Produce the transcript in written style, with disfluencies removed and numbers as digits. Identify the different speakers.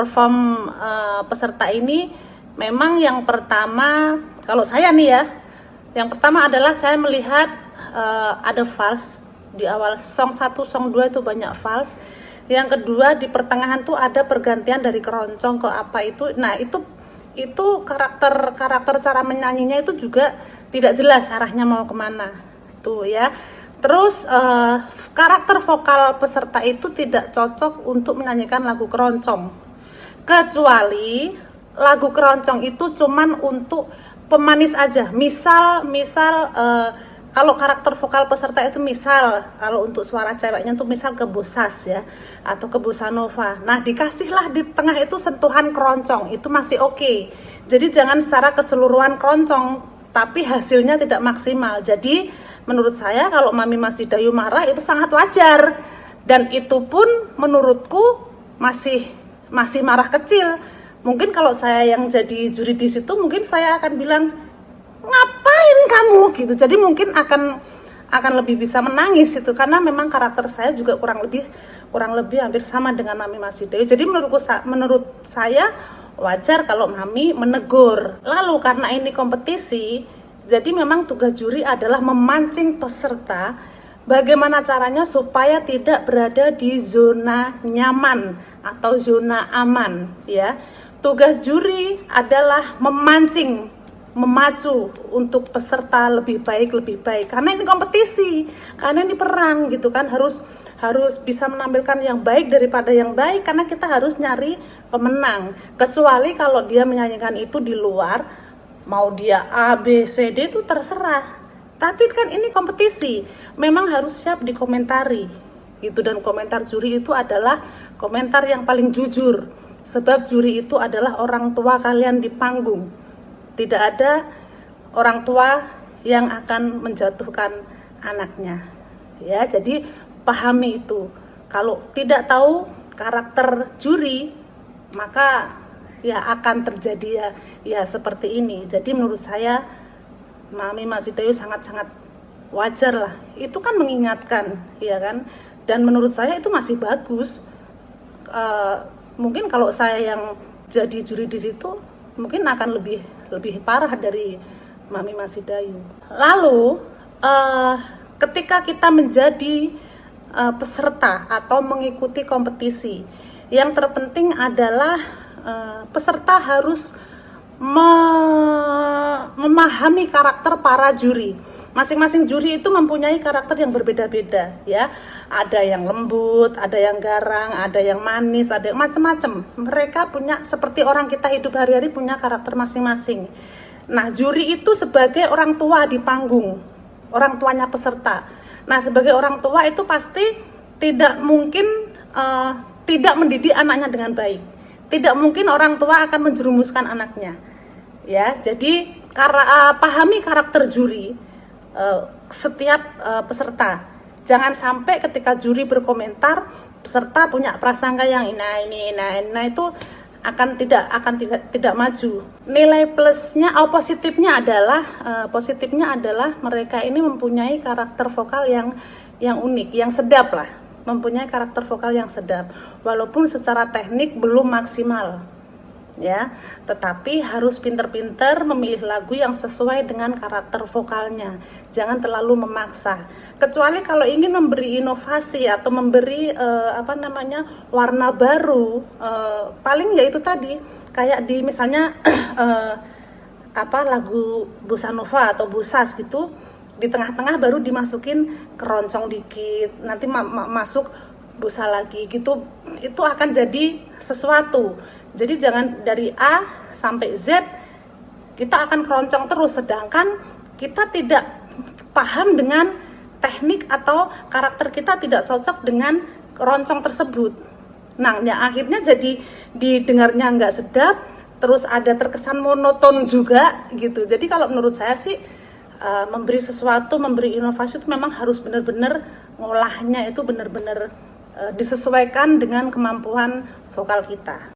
Speaker 1: perform peserta ini memang yang pertama, kalau saya nih ya, yang pertama adalah saya melihat ada false di awal song 1, song 2 itu banyak false. Yang kedua di pertengahan tuh ada pergantian dari keroncong ke apa itu. Nah, itu karakter cara menyanyinya itu juga tidak jelas arahnya mau kemana tuh ya. Terus karakter vokal peserta itu tidak cocok untuk menyanyikan lagu keroncong, kecuali lagu keroncong itu cuman untuk pemanis aja. Misal kalau karakter vokal peserta itu misal kalau untuk suara ceweknya tuh misal ke bosas ya, atau ke bossa nova. Nah, dikasihlah di tengah itu sentuhan keroncong, itu masih oke. Jadi jangan secara keseluruhan keroncong, tapi hasilnya tidak maksimal. Jadi menurut saya kalau Mami Masih Dayu marah itu sangat wajar, dan itu pun menurutku masih marah kecil. Mungkin kalau saya yang jadi juri di situ, mungkin saya akan bilang, ngapain kamu gitu. Jadi mungkin akan lebih bisa menangis itu, karena memang karakter saya juga kurang lebih hampir sama dengan Mami Masih Dayu. Jadi menurut saya wajar kalau Mami menegur. Lalu karena ini kompetisi, jadi memang tugas juri adalah memancing peserta bagaimana caranya supaya tidak berada di zona nyaman atau zona aman ya. Tugas juri adalah memancing, memacu untuk peserta lebih baik, karena ini kompetisi, karena ini perang gitu kan, harus bisa menampilkan yang baik daripada yang baik, karena kita harus nyari pemenang. Kecuali kalau dia menyanyikan itu di luar, mau dia A, B, C, D itu terserah, tapi kan ini kompetisi, memang harus siap dikomentari gitu. Dan komentar juri itu adalah komentar yang paling jujur, sebab juri itu adalah orang tua kalian di panggung. Tidak ada orang tua yang akan menjatuhkan anaknya ya. Jadi pahami itu. Kalau tidak tahu karakter juri, maka ya akan terjadi ya seperti ini. Jadi menurut saya Mami Masih Dayu sangat-sangat wajar lah. Itu kan mengingatkan ya kan. Dan menurut saya itu masih bagus. Mungkin kalau saya yang jadi juri di situ, mungkin akan lebih parah dari Mami Masih Dayu. Lalu ketika kita menjadi peserta atau mengikuti kompetisi, yang terpenting adalah peserta harus memahami karakter para juri. Masing-masing juri itu mempunyai karakter yang berbeda-beda ya. Ada yang lembut, ada yang garang, ada yang manis, ada yang macam-macam. Mereka punya, seperti orang kita hidup hari-hari, punya karakter masing-masing. Nah, juri itu sebagai orang tua di panggung, orang tuanya peserta. Nah, sebagai orang tua itu pasti tidak mungkin tidak mendidik anaknya dengan baik. Tidak mungkin orang tua akan menjerumuskan anaknya. Ya, jadi pahami karakter juri setiap peserta. Jangan sampai ketika juri berkomentar, peserta punya prasangka yang ini itu akan tidak maju. Nilai plusnya atau positifnya adalah mereka ini mempunyai karakter vokal yang unik, yang sedap lah. Mempunyai karakter vokal yang sedap, walaupun secara teknik belum maksimal ya, tetapi harus pinter-pinter memilih lagu yang sesuai dengan karakter vokalnya. Jangan terlalu memaksa, kecuali kalau ingin memberi inovasi atau memberi warna baru, paling ya itu tadi, kayak di misalnya lagu bossa nova atau bosas gitu, di tengah-tengah baru dimasukin keroncong dikit, nanti masuk bossa lagi gitu. Itu akan jadi sesuatu. Jadi jangan dari A sampai Z kita akan keroncong terus, sedangkan kita tidak paham dengan teknik atau karakter kita tidak cocok dengan keroncong tersebut. Nah, ya akhirnya jadi didengarnya nggak sedap, terus ada terkesan monoton juga gitu. Jadi kalau menurut saya sih, memberi sesuatu, memberi inovasi itu memang harus benar-benar ngolahnya itu benar-benar disesuaikan dengan kemampuan vokal kita.